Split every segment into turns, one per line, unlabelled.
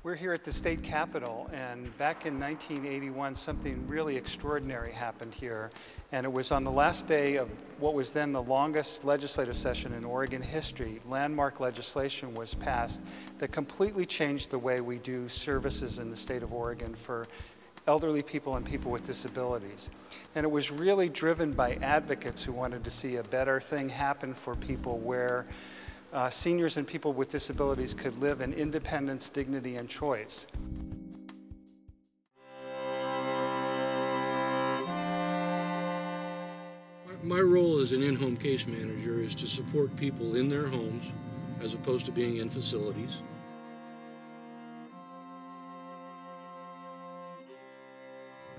We're here at the state capitol, and back in 1981, something really extraordinary happened here. And it was on the last day of what was then the longest legislative session in Oregon history. Landmark legislation was passed that completely changed the way we do services in the state of Oregon for elderly people and people with disabilities. And it was really driven by advocates who wanted to see a better thing happen for people where seniors and people with disabilities could live in independence, dignity, and choice.
My role as an in-home case manager is to support people in their homes as opposed to being in facilities.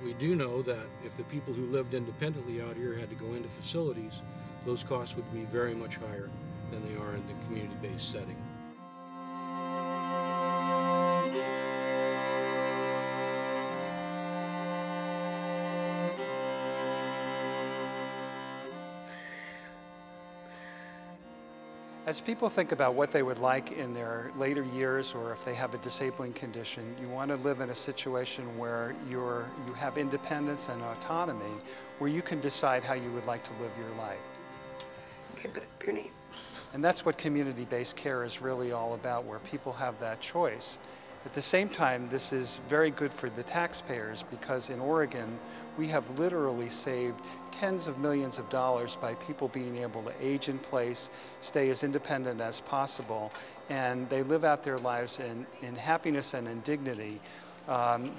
We do know that if the people who lived independently out here had to go into facilities, those costs would be very much higher than they are in the community-based setting.
As people think about what they would like in their later years, or if they have a disabling condition, you want to live in a situation where you have independence and autonomy, where you can decide how you would like to live your life.
Okay, put up your name.
And that's what community-based care is really all about, where people have that choice. At the same time, this is very good for the taxpayers, because in Oregon, we have literally saved tens of millions of dollars by people being able to age in place, stay as independent as possible, and they live out their lives in happiness and in dignity.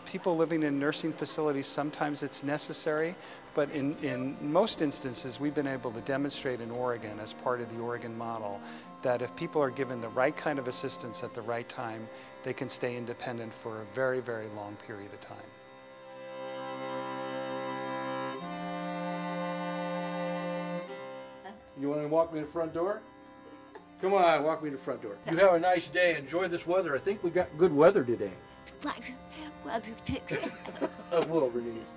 People living in nursing facilities, sometimes it's necessary, but in most instances, we've been able to demonstrate in Oregon, as part of the Oregon model, that if people are given the right kind of assistance at the right time, they can stay independent for a very, very long period of time.
You want to walk me to the front door? Come on, walk me to the front door. You have a nice day. Enjoy this weather. I think we got good weather today. Whoa, Bernice.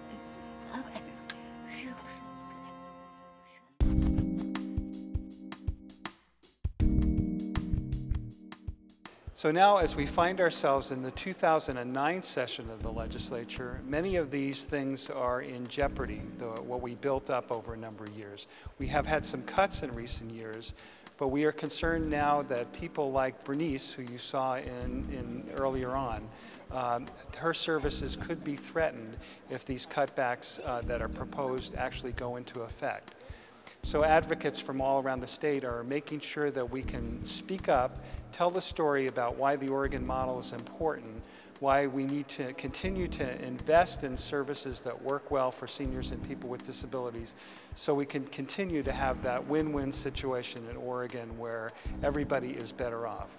So now, as we find ourselves in the 2009 session of the legislature, many of these things are in jeopardy, what we built up over a number of years. We have had some cuts in recent years, but we are concerned now that people like Bernice, who you saw in earlier on, her services could be threatened if these cutbacks that are proposed actually go into effect. So advocates from all around the state are making sure that we can speak up, tell the story about why the Oregon model is important, why we need to continue to invest in services that work well for seniors and people with disabilities, so we can continue to have that win-win situation in Oregon where everybody is better off.